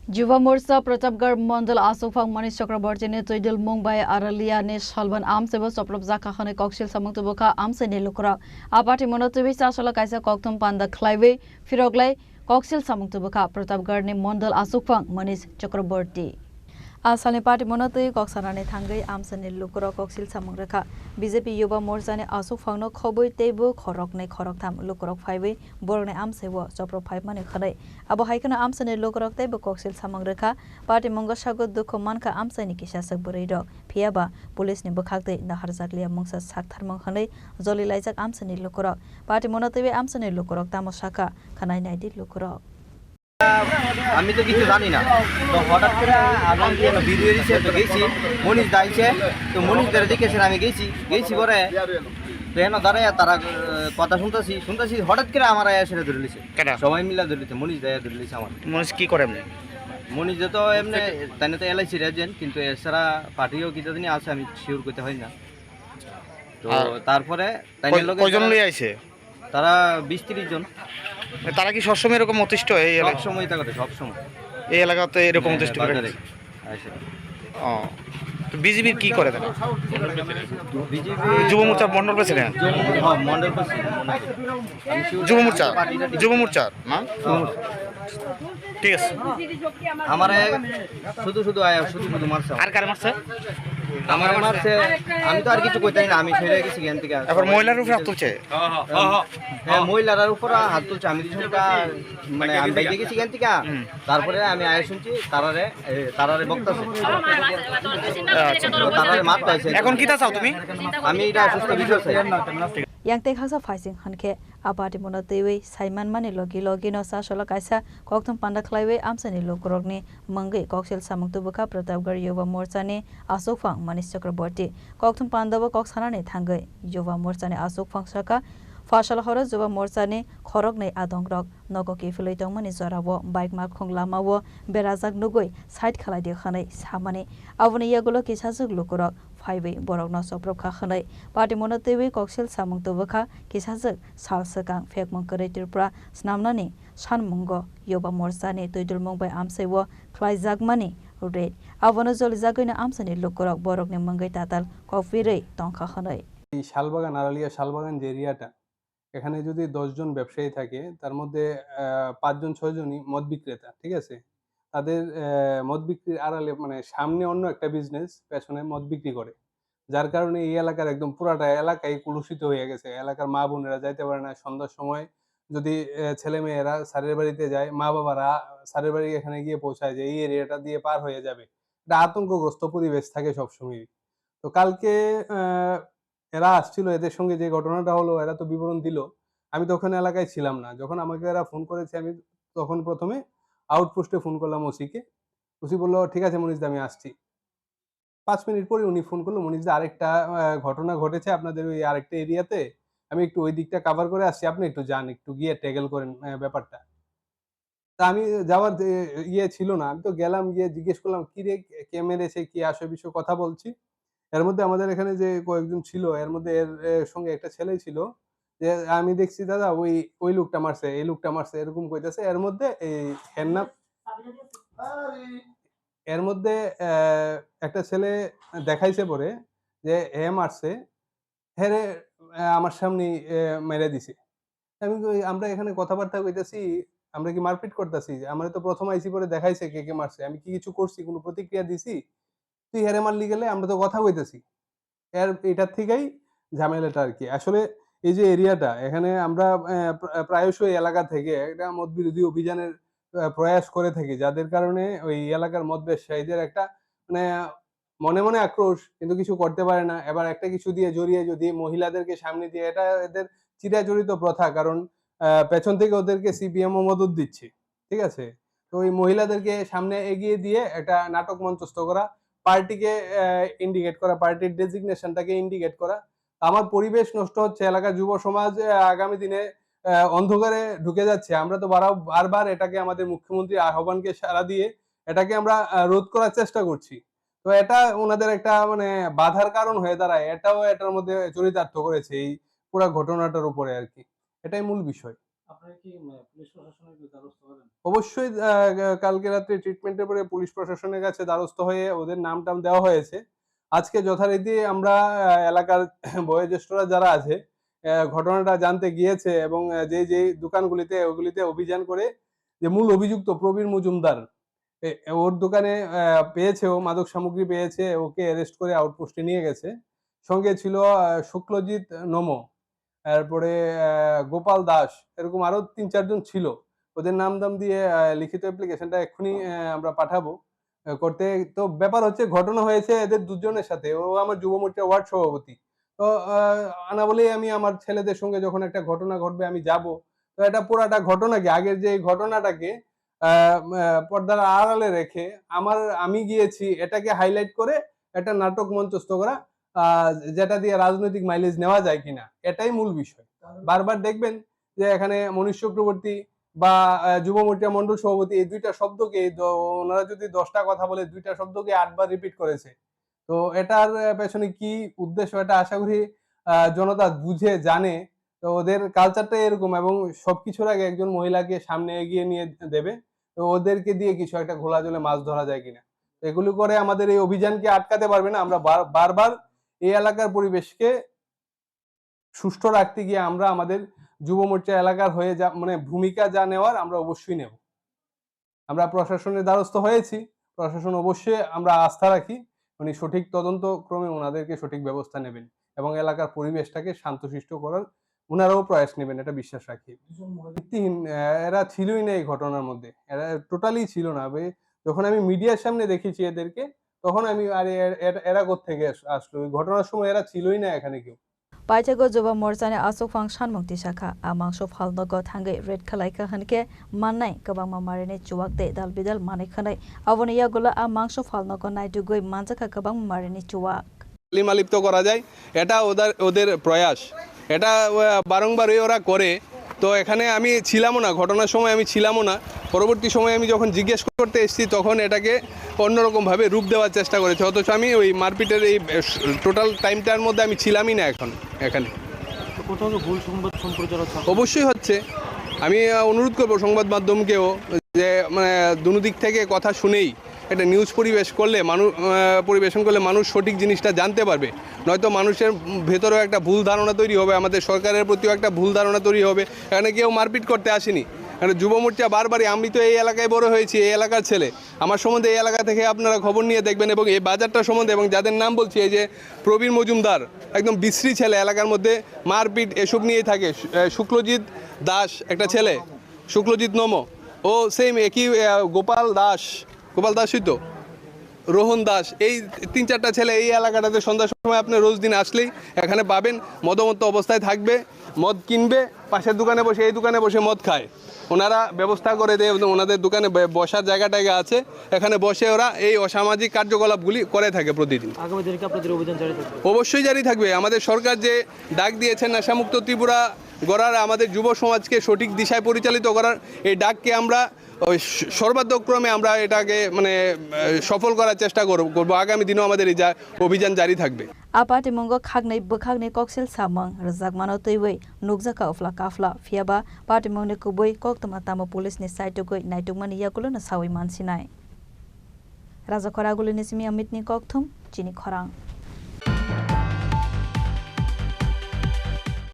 युवा मोर्चा प्रतापगढ़ मंडल आसोफांग मनीष चक्रवर्ती ने तैदल मुंबई आरलिया ने सलवन आमसेबो सप्रब जाखाखने कौशल सामंतबोखा आमसे ने लुकरा आपाटी मनोतुबि सासला काइसा कक्तम पांदा खलाइवे फिरगलाई कौशल सामंतबोखा प्रतापगढ़ ने मंडल आसोफांग मनीष चक्रवर्ती आसामनि पार्टी मनोतुबि कक्सानाने थांगै आमसेने लुकरा कौशल सामंगरेखा बीजेपी युवा मोर्चा ने आसोफांगनो खबै तेबो खरकनै खरकथाम लुकरक फाइबै बरने आमसेबो सप्रब फाइब माने खनै अब हाइकनो आमसेने लुकरक तेबो कौशल सामंगरेखा पार्टी मंगसागो दुख मानका आमसेनि किसासक बोरैदक फियाबा पुलिसनि बखागदै नाहार जागलिया मंसा साकथार मंखनै जलिलाइजाक आमसेनि लुकरक पार्टी मनोतुबि आमसेने लुकरक तामसाका खानाय नायदि लुकरक আমি তো কিছু জানি না তো হঠাৎ করে আমি ভিডিও দিয়েছে তো গেছি মনীষ দাইছে তো মনীষ ধরে দেখেছেন আমি গেছি পরে তো এনে দাঁড়ায় তারা কথা শুনতেছি হঠাৎ করে আমার এসে ধরে লিছে সবাই মিলে ধরে লিছে মনীষ দায়া ধরে লিছে আমার মনীষ কি করে এমনি মনীষ তো এমনি তাই তো এলআইসি এজেন্ট কিন্তু এছাড়া পার্টিও কিছু দিনই আছে আমি শিওর করতে হয় না তো তারপরে তাই কয়জন লই আইছে তারা 20-30 জন তারা কি সবসময় এরকম অতিষ্ঠ এই সব সময় থাকে সব সময় এই এলাকাতে এরকম অতিষ্ঠ করে ও তো বিজেপির কি করে তারা বিজেপি যুব মোর্চা মন্ডল প্রেসিডেন্ট মন্ডল যুব মোর্চা না ঠিক আছে আমার শুধু মারছে আর কার মারছে আমার মারছে আমি তো আর কিছু কইতাই না আমি ছেড়ে গেছি জ্ঞান থেকে এখন মহিলার উপরে হাত তুলছে হ্যাঁ মহিলার উপর হাত তুলছে আমি কিছুটা মানে আমি বাইরে গেছি জ্ঞান থেকে তারপরে আমি আয় শুনছি তারারে বক্তাছে তারারে মারতে আছে এখন কি তা চাও তুমি আমি এটা সুস্থ বিষয় চাই yang te khasa faising hanke apati mona tewe saiman mani logi no sa sola kaisa koktum panda khlaiwe amsani lokorokni mangai koksel samung tubuka pratapgarh yuva morcha ne asokphang manish chakraborty koktum pandaba koksana ne thangai yuva morcha ne asokphang saka fasal hora yuva morcha ne khorok nei adongrok nogo ke filoi tongmani jorabo bike ma khonglamawo berajak nugoi side khalai de khanai samani aboni yagulo kisasuk lokorok फाइबै बरकनो सप्रब खाखनै party मनोतेबै कक्सेल सामंग तबखा किसाजक सालसकां फेकमं करे त्रिपुरा स्नामनानि सानमंग युवा मोर्चानि तैदुल मुंबई आमसेबो ख्लाइजाकमानि रेड आवनो जलिजागैनो आमसेनि लोकरक बरकनि मंगै ताताल कफिरै तंखा खनै এই শালবাগান আড়ালিয়া শালবাগান যে এরিয়াটা এখানে যদি 10 জন ব্যবসায়ী থাকে তার মধ্যে 5 জন 6 জনই মদ বিক্রেতা ঠিক আছে তাদের মদ বিক্রির আড়ালে মানে সামনে অন্য একটা বিজনেস পেছনে মদ বিক্রি করে যার কারণে এই এলাকার একদম পুরাটা এলাকায় কলুষিত হয়ে গেছে এলাকার মা বোনেরা যাইতে পারে না সন্ধ্যার সময় যদি ছেলে মেয়েরা স্যারের বাড়িতে যায় মা বাবারা স্যারের বাড়ি এখানে গিয়ে পৌঁছায় যে এই এরিয়াটা দিয়ে পার হয়ে যাবে এটা আতঙ্কগ্রস্ত পরিবেশ থাকে সবসময় তো কালকে এরা আসছিল এদের সঙ্গে যে ঘটনাটা হলো এরা তো বিবরণ দিল আমি তো ওখানে এলাকায় ছিলাম না যখন আমাকে এরা ফোন করেছে আমি তখন প্রথমে আউটপোস্টে ফোন করলাম ওসিকে ওসি বললো ঠিক আছে মনীষদা আমি আসছি 5 মিনিট পরে উনি ফোন করলো মনীষদা আরেকটা ঘটনা ঘটেছে আপনাদের ওই আরেকটা এরিয়াতে আমি একটু ওই দিকটা কভার করে আসছি আপনি একটু যান একটু গিয়ে ট্যাগেল করেন ব্যাপারটা তা আমি যাওয়ার ইয়ে ছিল না আমি তো গেলাম গিয়ে জিজ্ঞেস করলাম কি রে কে মেরেছে কি আসে বিষয়ে কথা বলছি এর মধ্যে আমাদের এখানে যে কয়েকজন ছিল এর মধ্যে এর সঙ্গে একটা ছেলে ছিল যে আমি দেখছি দাদা ওই লোকটা মারছে এই লোকটা মারছে এরকম কইতেছে এর মধ্যে এই এর মধ্যে একটা ছেলে দেখাইছে পরে যে হে মারছে হেরে আমার সামনে মেরে দিছে আমরা এখানে কথাবার্তা কইতেছি আমরা কি মারপিট করতেছি আমরা তো প্রথম আইসি পরে দেখাইছে কে কে মারছে আমি কি কিছু করছি কোনো প্রতিক্রিয়া দিছি তুই হেরে মারলি গেলে আমরা তো কথা কইতেছি এটার থেকেই ঝামেলাটা আর কি আসলে এই যে এরিয়াটা এখানে আমরা প্রায়শই এলাকা থেকে একটা মদ বিরোধী অভিযানের প্রয়াস করে থাকি যাদের কারণে ওই এলাকার মদ ব্যবসায়ীদের একটা মানে মনে মনে আক্রোশ কিন্তু কিছু করতে পারে না এবার একটা কিছু দিয়ে জড়িয়ে যদি মহিলাদেরকে সামনে দিয়ে এটা এদের চিরাচরিত প্রথা কারণ পেছন থেকে ওদেরকে সিপিএমও মদত দিচ্ছে ঠিক আছে তো ওই মহিলাদেরকে সামনে এগিয়ে দিয়ে একটা নাটক মঞ্চস্থ করা পার্টিকে ইন্ডিকেট করা পার্টির ডেজিগনেশনটাকে ইন্ডিকেট করা আমার পরিবেশ নষ্ট হচ্ছে এলাকার যুব সমাজ আগামী দিনে অন্ধকারে ঢুকে যাচ্ছে আমরা তো বারবার এটাকে আমাদের মুখ্যমন্ত্রীর আহ্বানকে সাড়া দিয়ে এটাকে আমরা রোধ করার চেষ্টা করছি তো এটা ওনাদের একটা মানে বাধার কারণ হয়ে দাঁড়ায় এটাও এটার মধ্যে চরিতার্থ করেছে এই পুরো ঘটনাটার উপরে আর কি এটাই মূল বিষয় অবশ্যই কালকে রাত্রে ট্রিটমেন্টের পরে পুলিশ প্রশাসনের কাছে দ্বারস্থ হয়ে ওদের নাম টাম দেওয়া হয়েছে। আজকে যথারীতি আমরা এলাকার বয়োজ্যেষ্ঠরা যারা আছে ঘটনাটা জানতে গিয়েছে এবং যে দোকানগুলিতে ওগুলিতে অভিযান করে যে মূল অভিযুক্ত প্রবীর মজুমদার ওর দোকানে পেয়েছে, ও মাদক সামগ্রী পেয়েছে, ওকে অ্যারেস্ট করে আউটপোস্টে নিয়ে গেছে। সঙ্গে ছিল শুক্লজিৎ নমো, তারপরে গোপাল দাস, এরকম আরো ৩-৪ জন ছিল। ওদের নাম দাম দিয়ে লিখিত অ্যাপ্লিকেশনটা এক্ষুনি আমরা পাঠাবো করতে। তো ব্যাপার হচ্ছে ঘটনা হয়েছে এদের দুজনের সাথে। ও আমার যুব মোর্চা ওয়ার্ড সভাপতি। তো আনা বলেই আমি আমার ছেলেদের সঙ্গে যখন একটা ঘটনা ঘটবে আমি যাব। তো এটা পুরাটা ঘটনাকে আগের যে ঘটনাটাকে পর্দার আড়ালে রেখে আমি গিয়েছি এটাকে হাইলাইট করে একটা নাটক মঞ্চস্থ করা, যেটা দিয়ে রাজনৈতিক মাইলেজ নেওয়া যায় কিনা, এটাই মূল বিষয়। বারবার দেখবেন যে এখানে মনীষ চক্রবর্তী বা যুব মোর্চা মন্ডল সভাপতি এই দুইটা শব্দকে ওনারা যদি 10টা কথা বলে 2টা শব্দকে 8 বার রিপিট করেছে। তো এটার পেছনে কি উদ্দেশ্য এটা আশা করি জনতা বুঝে জানে। তো ওদের কালচারটাই এরকম এবং সবকিছুর আগে একজন মহিলাকে সামনে এগিয়ে নিয়ে দেবে। তো ওদেরকে দিয়ে কিছু একটা ঘোলা জলে মাছ ধরা যায় কিনা, এগুলো করে আমাদের এই অভিযানকে আটকাতে পারবে না। আমরা বারবার এই এলাকার পরিবেশকে সুষ্ঠু রাখতে গিয়ে আমরা আমাদের যুব মোর্চা এলাকার হয়ে যা ভূমিকা যা নেওয়ার আমরা অবশ্যই নেব। আমরা প্রশাসনের দ্বারস্থ হয়েছি, প্রশাসন অবশ্যই আমরা আস্থা রাখি সঠিক তদন্ত ক্রমে ওনাদেরকে সঠিক ব্যবস্থা নেবেন এবং এলাকার পরিবেশটাকে শান্তশিষ্ট করার ওনারাও প্রয়াস নেবেন, এটা বিশ্বাস রাখি। ভিত্তিহীন, এরা ছিলই না এই ঘটনার মধ্যে, এরা টোটালি ছিল না। যখন আমি মিডিয়ার সামনে দেখেছি এদেরকে তখন আমি আরে এরা কোত্থেকে আসলো, ওই ঘটনার সময় এরা ছিলই না এখানে কেউ। Paitago Juba Morsane Asok Function Mukti Shaka, among Shof Halnogo Tange, Red Kalaika Hanke, Manai, Kabama Marine, Chuak de Dalbidal, Manikane, Avonia Gula, among Shof Halnogo Night to go Manzaka Kabam Marine Chuak. লিপ্ত করা যায়, এটা ওদের প্রয়াস, এটা বারংবার ওরা করে। তো এখানে আমি ছিলামও না, ঘটনার সময় আমি ছিলামও না। পরবর্তী সময়ে আমি যখন জিজ্ঞেস করতে এসেছি তখন এটাকে অন্যরকমভাবে রূপ দেওয়ার চেষ্টা করেছে, অথচ আমি ওই মারপিটের এই টোটাল টাইমটার মধ্যে আমি ছিলামই না এখানে। অবশ্যই হচ্ছে। আমি অনুরোধ করবো সংবাদ মাধ্যমকেও যে দুদিক থেকে কথা শুনেই একটা নিউজ পরিবেশন করলে মানুষ সঠিক জিনিসটা জানতে পারবে। নয়তো মানুষের ভেতরেও একটা ভুল ধারণা তৈরি হবে, আমাদের সরকারের প্রতিও একটা ভুল ধারণা তৈরি হবে। এখানে কেউ মারপিট করতে আসেনি, এখানে যুব মোর্চা বারবারই, আমি তো এই এলাকায় বড় হয়েছি, এই এলাকার ছেলে, আমার সম্বন্ধে এই এলাকা থেকে আপনারা খবর নিয়ে দেখবেন এবং এই বাজারটা সম্বন্ধে এবং যাদের নাম বলছি, এই যে প্রবীর মজুমদার একদম বিশ্রী ছেলে, এলাকার মধ্যে মারপিট এসব নিয়েই থাকে। শুক্লজিৎ দাস একটা ছেলে, শুক্লজিৎ নমো, ও সেম একই। গোপাল দাসই তো, রোহন দাস, এই 3-4টা ছেলে এই এলাকাটাতে সন্ধ্যার সময় আপনি রোজ দিন আসলেই এখানে পাবেন। মদমত্ত অবস্থায় থাকবে, মদ কিনবে, পাশের দোকানে বসে এই দোকানে বসে মদ খায়। ওনারা ব্যবস্থা করে দেয়, ওনাদের দোকানে বসার জায়গা আছে, এখানে বসে ওরা এই অসামাজিক কার্যকলাপগুলি করে থাকে প্রতিদিন। আগামী দিনে আপনাদের অভিযান জারি থাকবে? অবশ্যই জারি থাকবে। আমাদের সরকার যে ডাক দিয়েছেন নেশামুক্ত ত্রিপুরা গড়ার, আমাদের যুব সমাজকে সঠিক দিশায় পরিচালিত করার, এই ডাককে আমরা সর্বাধ্যক্রমে আমরা এটাকে সফল করার চেষ্টা করব। আগামী দিনেও আমাদের এই অভিযান জারি থাকবে। Apati Mungo Kagnai Bukagni Coxel Samang, Razagmano Teway, Nugzaka of La Kafla, Fiaba, Party Mone Kubui, Koktamatamo Police ni side to go Nightumani Yakuluna Sawi Mansinai. Razakoragulin is me a mitni Koktum, Chini Korang.